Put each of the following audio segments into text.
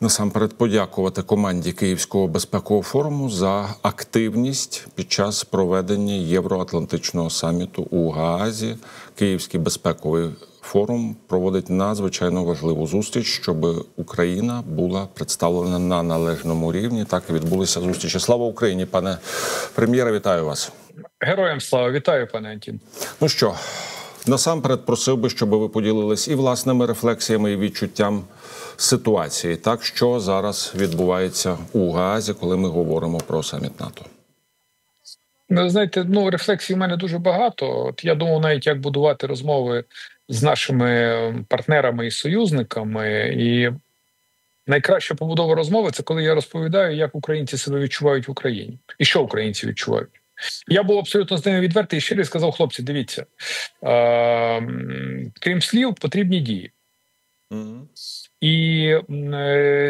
Насамперед подякувати команді Київського безпекового форуму за активність під час проведення Євроатлантичного саміту у Гаазі. Київський безпековий форум проводить надзвичайно важливу зустріч, щоб Україна була представлена на належному рівні. Так і відбулися зустрічі. Слава Україні, пане прем'єре, вітаю вас. Героям слава, вітаю, пане Антін. Ну що, насамперед просив би, щоб ви поділились і власними рефлексіями, і відчуттям ситуації, так, що зараз відбувається у Гаазі, коли ми говоримо про саміт НАТО. Знаєте, рефлексій в мене дуже багато. От я думав навіть, як будувати розмови з нашими партнерами і союзниками. І найкраща побудова розмови – це коли я розповідаю, як українці себе відчувають в Україні. І що українці відчувають. Я був абсолютно з ними відвертий і щирий, сказав: хлопці, дивіться, крім слів, потрібні дії. І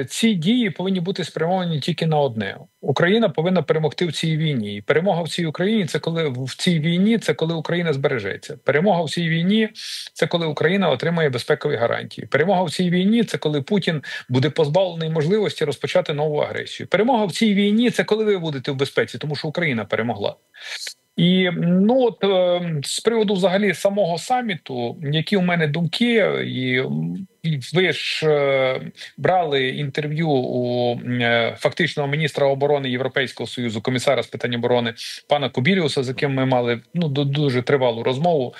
ці дії повинні бути спрямовані тільки на одне. Україна повинна перемогти в цій війні. І перемога в цій Україні – це коли в цій війні, це коли Україна збережеться. Перемога в цій війні – це коли Україна отримає безпекові гарантії. Перемога в цій війні – це коли Путін буде позбавлений можливості розпочати нову агресію. Перемога в цій війні – це коли ви будете в безпеці, тому що Україна перемогла. І з приводу взагалі самого саміту, які у мене думки, і ви ж брали інтерв'ю у фактичного міністра оборони Європейського Союзу, комісара з питань оборони пана Кубіліуса, з яким ми мали дуже тривалу розмову.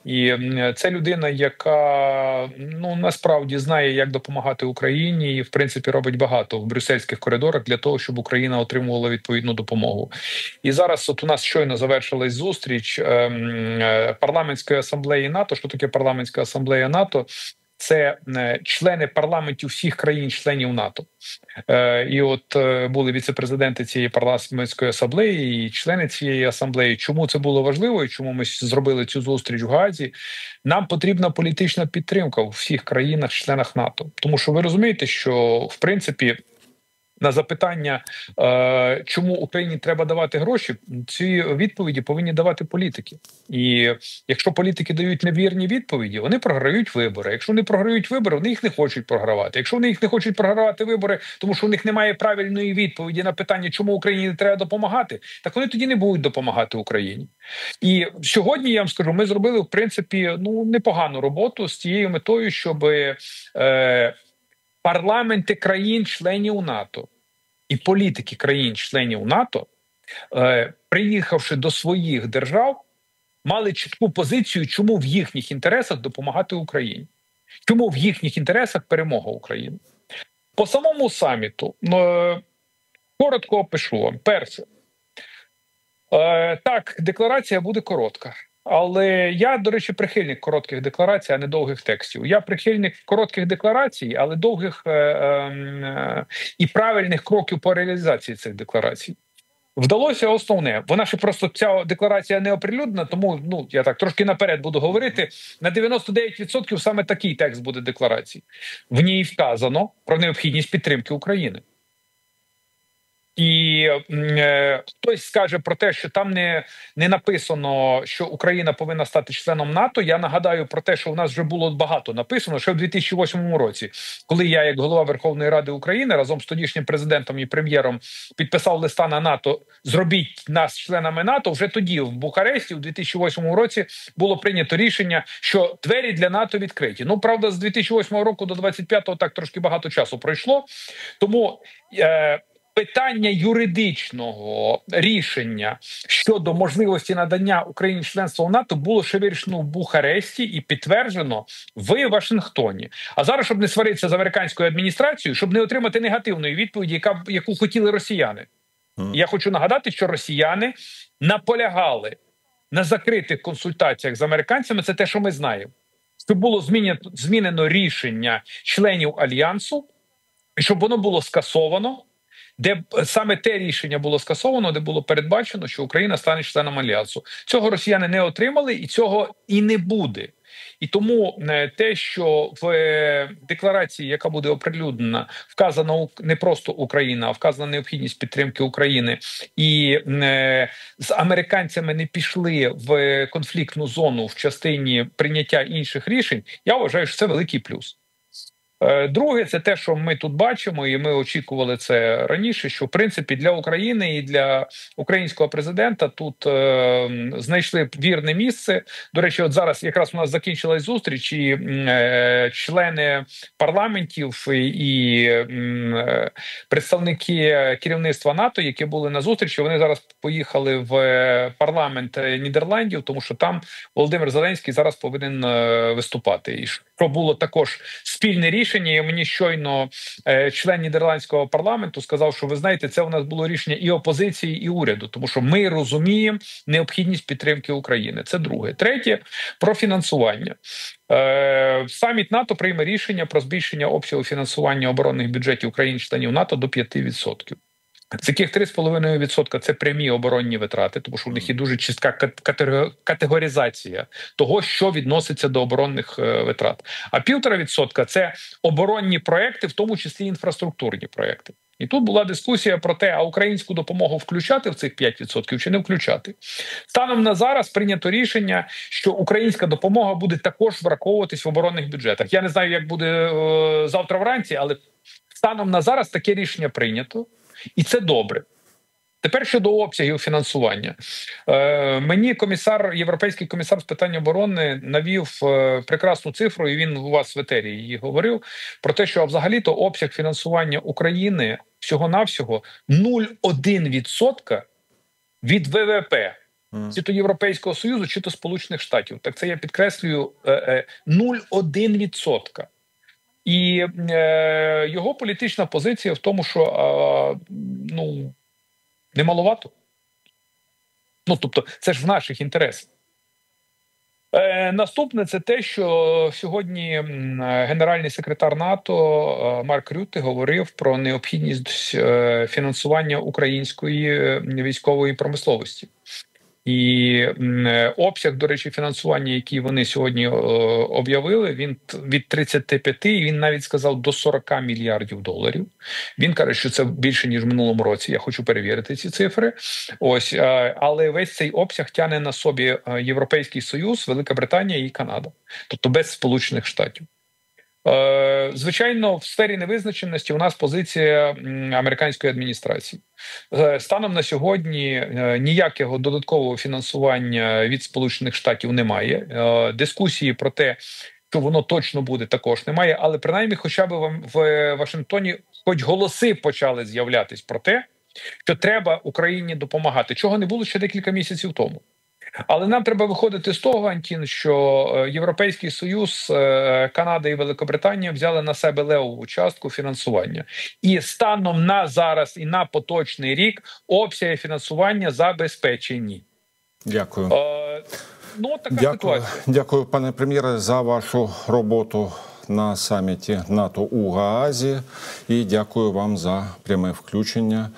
І це людина, яка насправді знає, як допомагати Україні, і в принципі робить багато в брюссельських коридорах для того, щоб Україна отримувала відповідну допомогу. І зараз от у нас щойно завершилась зустріч парламентської асамблеї НАТО. Що таке парламентська асамблея НАТО? Це члени парламентів всіх країн-членів НАТО. І от були віце-президенти цієї парламентської асамблеї і члени цієї асамблеї. Чому це було важливо і чому ми зробили цю зустріч в Гаазі? Нам потрібна політична підтримка у всіх країнах-членах НАТО. Тому що ви розумієте, що в принципі на запитання, чому Україні треба давати гроші, ці відповіді повинні давати політики. І якщо політики дають невірні відповіді, вони програють вибори. Якщо вони програють вибори, вони їх не хочуть програвати. Якщо вони їх не хочуть програвати вибори, тому що у них немає правильної відповіді на питання, чому Україні не треба допомагати, так вони тоді не будуть допомагати Україні. І сьогодні, я вам скажу, ми зробили, в принципі, непогану роботу з тією метою, щоб парламенти країн-членів НАТО і політики країн-членів НАТО, приїхавши до своїх держав, мали чітку позицію, чому в їхніх інтересах допомагати Україні. Чому в їхніх інтересах перемога України. По самому саміту, коротко опишу вам. Перше. Так, декларація буде коротка. Але я, до речі, прихильник коротких декларацій, а не довгих текстів. Я прихильник коротких декларацій, але довгих і правильних кроків по реалізації цих декларацій. Вдалося основне. Вона ще просто, ця декларація не оприлюднена, тому я так трошки наперед буду говорити. На 99% саме такий текст буде декларації. В ній вказано про необхідність підтримки України. І хтось скаже про те, що там не написано, що Україна повинна стати членом НАТО. Я нагадаю про те, що у нас вже було багато написано, ще в 2008 році, коли я, як голова Верховної Ради України, разом з тодішнім президентом і прем'єром підписав листа на НАТО «Зробіть нас членами НАТО», вже тоді в Бухаресті в 2008 році було прийнято рішення, що двері для НАТО відкриті. Правда, з 2008 року до 2025 так трошки багато часу пройшло, тому питання юридичного рішення щодо можливості надання Україні членства в НАТО було ще вирішено в Бухаресті і підтверджено в Вашингтоні. А зараз, щоб не сваритися з американською адміністрацією, щоб не отримати негативної відповіді, яку хотіли росіяни. Я хочу нагадати, що росіяни наполягали на закритих консультаціях з американцями, це те, що ми знаємо. Щоб було змінено рішення членів Альянсу, і щоб воно було скасовано, де саме те рішення було скасовано, де було передбачено, що Україна стане членом Альянсу. Цього росіяни не отримали, і цього і не буде. І тому те, що в декларації, яка буде оприлюднена, вказана не просто Україна, а вказана необхідність підтримки України, і з американцями не пішли в конфліктну зону в частині прийняття інших рішень, я вважаю, що це великий плюс. Друге, це те, що ми тут бачимо, і ми очікували це раніше, що в принципі для України і для українського президента тут знайшли вірне місце. До речі, от зараз якраз у нас закінчилась зустріч, і члени парламентів і представники керівництва НАТО, які були на зустрічі, вони зараз поїхали в парламент Нідерландів, тому що там Володимир Зеленський зараз повинен виступати. І що було також спільне рішення, і мені щойно член нідерландського парламенту сказав, що ви знаєте, це у нас було рішення і опозиції, і уряду, тому що ми розуміємо необхідність підтримки України. Це друге. Третє, про фінансування. Саміт НАТО прийме рішення про збільшення обсягу фінансування оборонних бюджетів країн-членів НАТО до 5%. З яких 3,5% – це прямі оборонні витрати, тому що у них є дуже чітка категоризація того, що відноситься до оборонних витрат. А 1,5% – це оборонні проекти, в тому числі інфраструктурні проекти. І тут була дискусія про те, а українську допомогу включати в цих 5% чи не включати. Станом на зараз прийнято рішення, що українська допомога буде також враховуватись в оборонних бюджетах. Я не знаю, як буде завтра вранці, але станом на зараз таке рішення прийнято. І це добре. Тепер щодо обсягів фінансування. Мені європейський комісар з питань оборони навів прекрасну цифру, і він у вас в етері її говорив, про те, що взагалі-то обсяг фінансування України всього-навсього 0,1% від ВВП. Чи то Європейського Союзу, чи то Сполучених Штатів. Так це я підкреслюю 0,1%. І його політична позиція в тому, що немаловато. Тобто, це ж в наших інтересах. Наступне – це те, що сьогодні генеральний секретар НАТО Марк Рютте говорив про необхідність фінансування української військової промисловості. І обсяг, до речі, фінансування, який вони сьогодні об'явили, він від 35, і він навіть сказав, до 40 мільярдів доларів. Він каже, що це більше, ніж в минулому році. Я хочу перевірити ці цифри. Але весь цей обсяг тягне на собі Європейський Союз, Велика Британія і Канада. Тобто без Сполучених Штатів. Звичайно, в сфері невизначеності у нас позиція американської адміністрації. Станом на сьогодні ніякого додаткового фінансування від Сполучених Штатів немає. Дискусії про те, що воно точно буде, також немає. Але принаймні хоча б в Вашингтоні хоч голоси почали з'являтись про те, що треба Україні допомагати. Чого не було ще декілька місяців тому. Але нам треба виходити з того, Антін, що Європейський Союз, Канада і Великобританія взяли на себе левову частку фінансування. І станом на зараз і на поточний рік обсяги фінансування забезпечені. Дякую. Така ситуація. Дякую, пане прем'єре, за вашу роботу на саміті НАТО у Гаазі. І дякую вам за пряме включення.